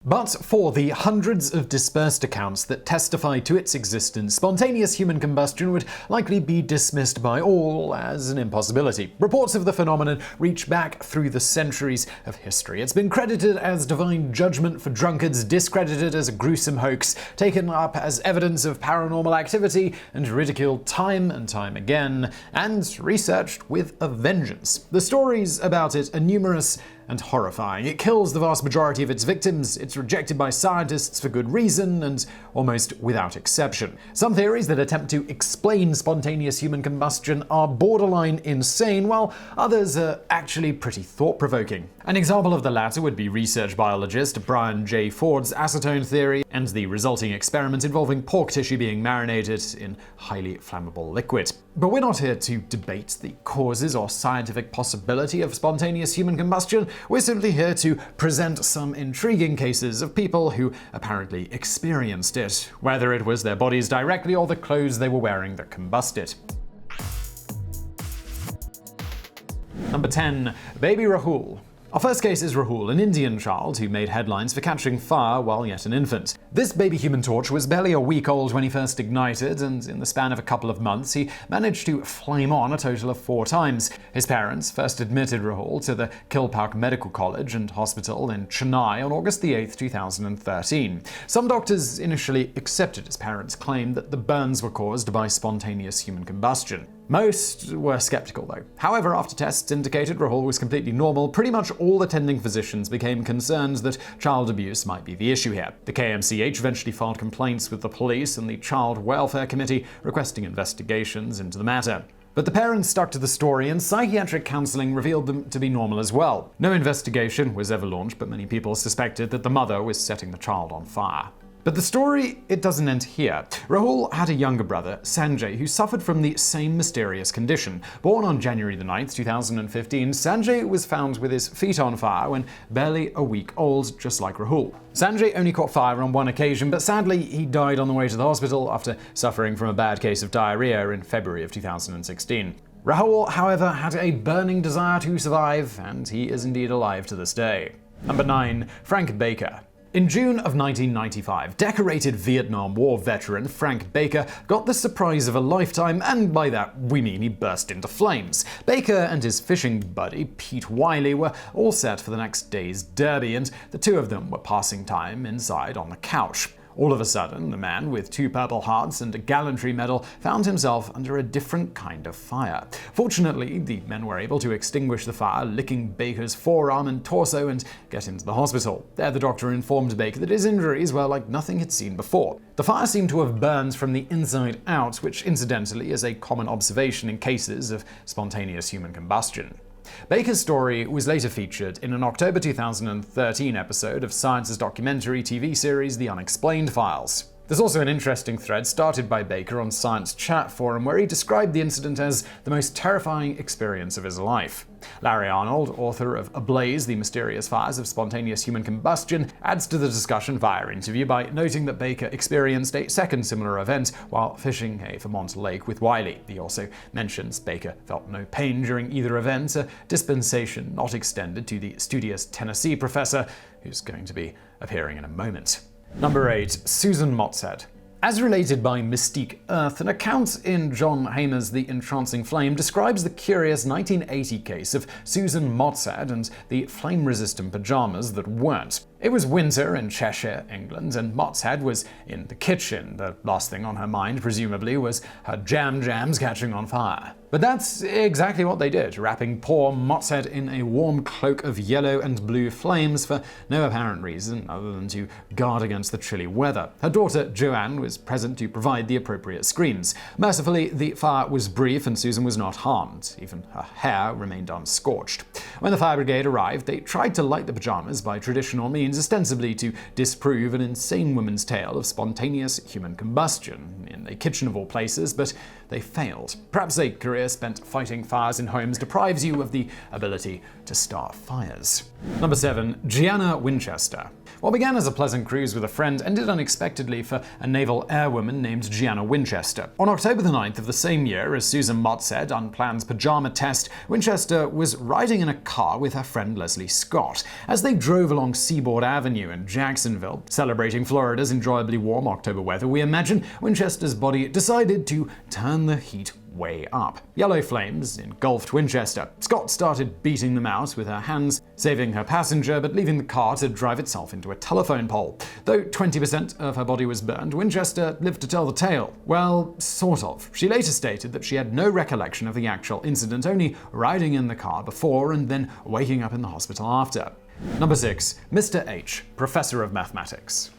But for the hundreds of dispersed accounts that testify to its existence, spontaneous human combustion would likely be dismissed by all as an impossibility. Reports of the phenomenon reach back through the centuries of history. It's been credited as divine judgment for drunkards, discredited as a gruesome hoax, taken up as evidence of paranormal activity, and ridiculed time and time again, and researched with a vengeance. The stories about it are numerous and horrifying. It kills the vast majority of its victims, it's rejected by scientists for good reason, and almost without exception. Some theories that attempt to explain spontaneous human combustion are borderline insane, while others are actually pretty thought-provoking. An example of the latter would be research biologist Brian J. Ford's acetone theory and the resulting experiment involving pork tissue being marinated in highly flammable liquid. But we're not here to debate the causes or scientific possibility of spontaneous human combustion. We're simply here to present some intriguing cases of people who apparently experienced it, whether it was their bodies directly or the clothes they were wearing that combusted. Number 10. Baby Rahul. Our first case is Rahul, an Indian child who made headlines for catching fire while yet an infant. This baby Human Torch was barely a week old when he first ignited, and in the span of a couple of months, he managed to flame on a total of 4 times. His parents first admitted Rahul to the Kilpauk Medical College and Hospital in Chennai on August 8, 2013. Some doctors initially accepted his parents' claim that the burns were caused by spontaneous human combustion. Most were skeptical, though. However, after tests indicated Rahul was completely normal, pretty much all attending physicians became concerned that child abuse might be the issue here. The KMCH eventually filed complaints with the police and the Child Welfare Committee, requesting investigations into the matter. But the parents stuck to the story, and psychiatric counseling revealed them to be normal as well. No investigation was ever launched, but many people suspected that the mother was setting the child on fire. But the story, it doesn't end here. Rahul had a younger brother, Sanjay, who suffered from the same mysterious condition. Born on January 9, 2015, Sanjay was found with his feet on fire when barely a week old, just like Rahul. Sanjay only caught fire on one occasion, but sadly he died on the way to the hospital after suffering from a bad case of diarrhea in February of 2016. Rahul, however, had a burning desire to survive, and he is indeed alive to this day. Number 9. Frank Baker. In June of 1995, decorated Vietnam War veteran Frank Baker got the surprise of a lifetime, and by that we mean he burst into flames. Baker and his fishing buddy Pete Wiley were all set for the next day's derby, and the two of them were passing time inside on the couch. All of a sudden, the man with 2 Purple Hearts and a gallantry medal found himself under a different kind of fire. Fortunately, the men were able to extinguish the fire, licking Baker's forearm and torso, and get him to the hospital. There, the doctor informed Baker that his injuries were like nothing he'd seen before. The fire seemed to have burned from the inside out, which incidentally is a common observation in cases of spontaneous human combustion. Baker's story was later featured in an October 2013 episode of Science's documentary TV series The Unexplained Files. There's also an interesting thread started by Baker on Science Chat Forum where he described the incident as the most terrifying experience of his life. Larry Arnold, author of Ablaze: The Mysterious Fires of Spontaneous Human Combustion, adds to the discussion via interview by noting that Baker experienced a second similar event while fishing a Vermont lake with Wiley. He also mentions Baker felt no pain during either event, a dispensation not extended to the studious Tennessee professor, who's going to be appearing in a moment. Number 8. Susan Motteshead. As related by Mystique Earth, an account in John Hamer's The Entrancing Flame describes the curious 1980 case of Susan Motteshead and the flame-resistant pajamas that weren't. It was winter in Cheshire, England, and Motteshead was in the kitchen. The last thing on her mind, presumably, was her jams catching on fire. But that's exactly what they did, wrapping poor Motteshead in a warm cloak of yellow and blue flames for no apparent reason other than to guard against the chilly weather. Her daughter, Joanne, was present to provide the appropriate screams. Mercifully, the fire was brief and Susan was not harmed. Even her hair remained unscorched. When the fire brigade arrived, they tried to light the pajamas by traditional means, ostensibly to disprove an insane woman's tale of spontaneous human combustion in a kitchen of all places, but they failed. Perhaps a career spent fighting fires in homes deprives you of the ability to start fires. Number 7. Gianna Winchester. What began as a pleasant cruise with a friend ended unexpectedly for a naval airwoman named Gianna Winchester. On October the 9th of the same year, as Susan Mott said, unplanned pajama test, Winchester was riding in a car with her friend Leslie Scott. As they drove along Seaboard Avenue in Jacksonville, celebrating Florida's enjoyably warm October weather, we imagine Winchester's body decided to turn the heat way up. Yellow flames engulfed Winchester. Scott started beating them out with her hands, saving her passenger but leaving the car to drive itself into a telephone pole. Though 20% of her body was burned, Winchester lived to tell the tale. Well, sort of. She later stated that she had no recollection of the actual incident, only riding in the car before and then waking up in the hospital after. Number 6. Mr. H, Professor of Mathematics.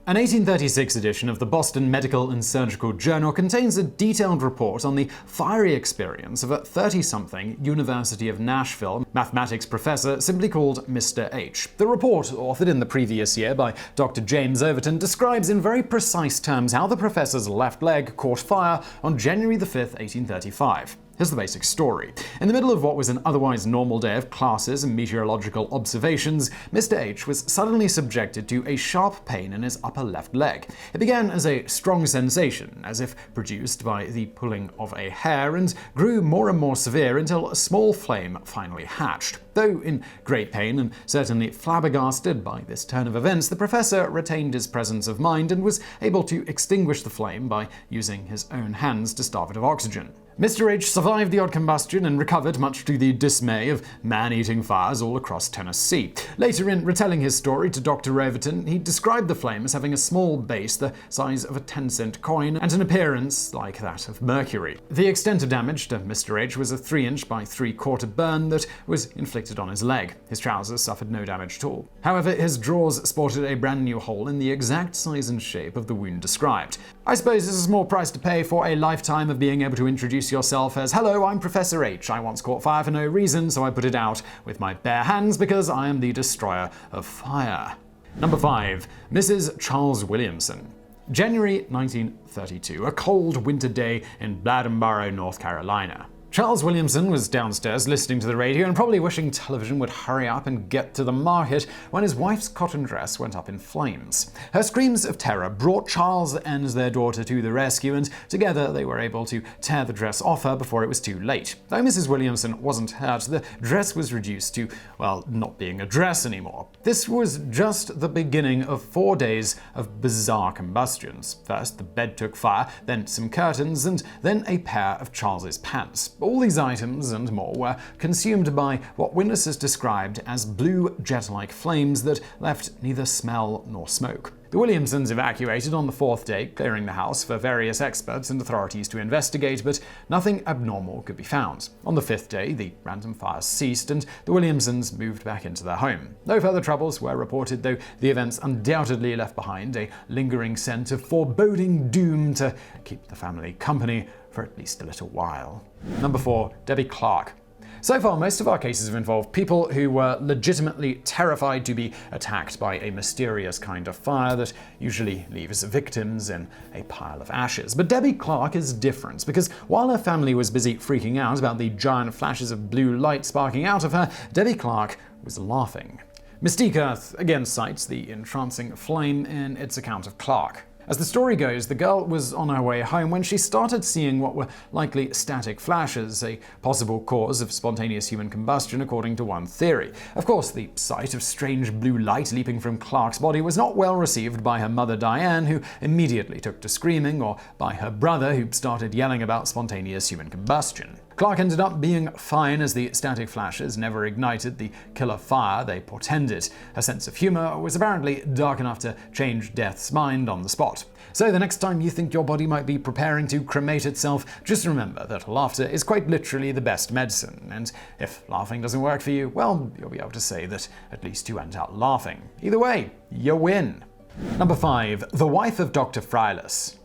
An 1836 edition of the Boston Medical and Surgical Journal contains a detailed report on the fiery experience of a 30-something University of Nashville mathematics professor simply called Mr. H. The report, authored in the previous year by Dr. James Overton, describes in very precise terms how the professor's left leg caught fire on January 5, 1835. Here's the basic story. In the middle of what was an otherwise normal day of classes and meteorological observations, Mr. H was suddenly subjected to a sharp pain in his upper left leg. It began as a strong sensation, as if produced by the pulling of a hair, and grew more and more severe until a small flame finally hatched. Though in great pain and certainly flabbergasted by this turn of events, the professor retained his presence of mind and was able to extinguish the flame by using his own hands to starve it of oxygen. Mr. H survived the odd combustion and recovered, much to the dismay of man-eating fires all across Tennessee. Later, in retelling his story to Dr. Overton, he described the flame as having a small base the size of a 10-cent coin and an appearance like that of mercury. The extent of damage to Mr. H was a 3-inch by 3/4 burn that was inflicted on his leg. His trousers suffered no damage at all. However, his drawers sported a brand new hole in the exact size and shape of the wound described. I suppose this is a small price to pay for a lifetime of being able to introduce yourself as, "Hello, I'm Professor H. I once caught fire for no reason, so I put it out with my bare hands because I am the destroyer of fire." Number 5. Mrs. Charles Williamson. January 1932, a cold winter day in Bladensboro, North Carolina. Charles Williamson was downstairs listening to the radio and probably wishing television would hurry up and get to the market when his wife's cotton dress went up in flames. Her screams of terror brought Charles and their daughter to the rescue, and together they were able to tear the dress off her before it was too late. Though Mrs. Williamson wasn't hurt, the dress was reduced to, well, not being a dress anymore. This was just the beginning of 4 days of bizarre combustions. First, the bed took fire, then some curtains, and then a pair of Charles's pants. All these items and more were consumed by what witnesses described as blue jet-like flames that left neither smell nor smoke. The Williamsons evacuated on the 4th day, clearing the house for various experts and authorities to investigate, but nothing abnormal could be found. On the 5th day, the random fires ceased and the Williamsons moved back into their home. No further troubles were reported, though the events undoubtedly left behind a lingering scent of foreboding doom to keep the family company for at least a little while. Number 4. Debbie Clark. So far, most of our cases have involved people who were legitimately terrified to be attacked by a mysterious kind of fire that usually leaves victims in a pile of ashes. But Debbie Clark is different, because while her family was busy freaking out about the giant flashes of blue light sparking out of her, Debbie Clark was laughing. Mystique Earth again cites the entrancing flame in its account of Clark. As the story goes, the girl was on her way home when she started seeing what were likely static flashes, a possible cause of spontaneous human combustion according to one theory. Of course, the sight of strange blue light leaping from Clark's body was not well received by her mother Diane, who immediately took to screaming, or by her brother, who started yelling about spontaneous human combustion. Clark ended up being fine, as the static flashes never ignited the killer fire they portended. Her sense of humor was apparently dark enough to change Death's mind on the spot. So the next time you think your body might be preparing to cremate itself, just remember that laughter is quite literally the best medicine, and if laughing doesn't work for you, well, you'll be able to say that at least you went out laughing. Either way, you win. Number 5. The wife of Dr. Fryless.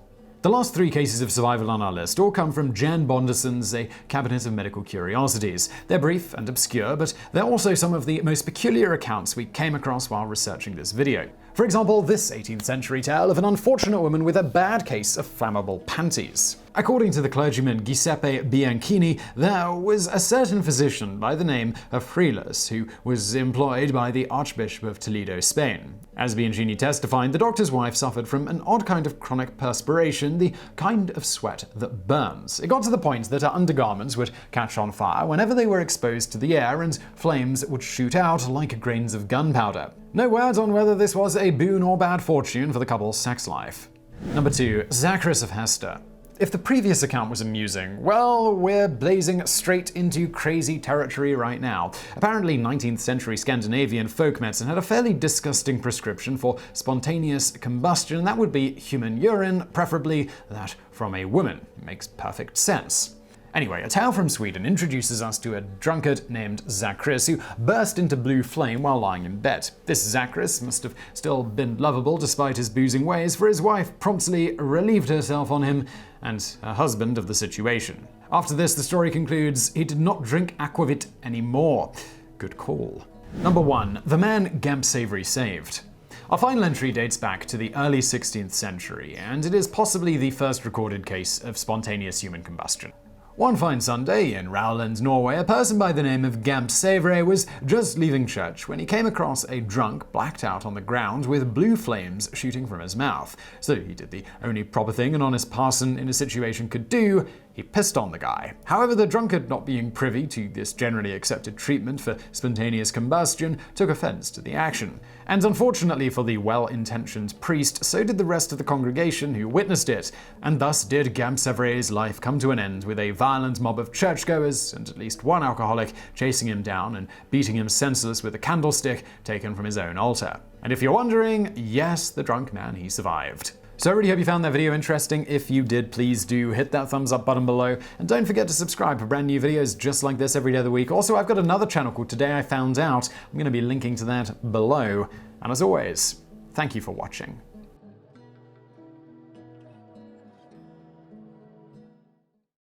The last 3 cases of survival on our list all come from Jan Bonderson's A Cabinet of Medical Curiosities. They're brief and obscure, but they're also some of the most peculiar accounts we came across while researching this video. For example, this 18th century tale of an unfortunate woman with a bad case of flammable panties. According to the clergyman Giuseppe Bianchini, there was a certain physician by the name of Freilas who was employed by the Archbishop of Toledo, Spain. As Bianchini testified, the doctor's wife suffered from an odd kind of chronic perspiration, the kind of sweat that burns. It got to the point that her undergarments would catch on fire whenever they were exposed to the air, and flames would shoot out like grains of gunpowder. No word on whether this was a boon or bad fortune for the couple's sex life. Number 2. Zakris of Hester. If the previous account was amusing, well, we're blazing straight into crazy territory right now. Apparently, 19th century Scandinavian folk medicine had a fairly disgusting prescription for spontaneous combustion, and that would be human urine, preferably that from a woman. It makes perfect sense. Anyway, a tale from Sweden introduces us to a drunkard named Zakris who burst into blue flame while lying in bed. This Zakris must have still been lovable despite his boozing ways, for his wife promptly relieved herself on him and her husband of the situation. After this, the story concludes he did not drink aquavit anymore. Good call. Number 1. The Man Gampe-Saevrei Saved. Our final entry dates back to the early 16th century, and it is possibly the first recorded case of spontaneous human combustion. One fine Sunday in Rahul, Norway, a person by the name of Gampe-Saevrei was just leaving church when he came across a drunk blacked out on the ground with blue flames shooting from his mouth. So he did the only proper thing an honest parson in a situation could do: he pissed on the guy. However, the drunkard, not being privy to this generally accepted treatment for spontaneous combustion, took offense to the action. And unfortunately for the well-intentioned priest, so did the rest of the congregation who witnessed it. And thus did Gampe-Saevrei's life come to an end, with a violent mob of churchgoers and at least one alcoholic chasing him down and beating him senseless with a candlestick taken from his own altar. And if you're wondering, yes, the drunk man, he survived. So I really hope you found that video interesting. If you did, please do hit that thumbs up button below, and don't forget to subscribe for brand new videos just like this every day of the week. Also, I've got another channel called Today I Found Out. I'm going to be linking to that below. And as always, thank you for watching.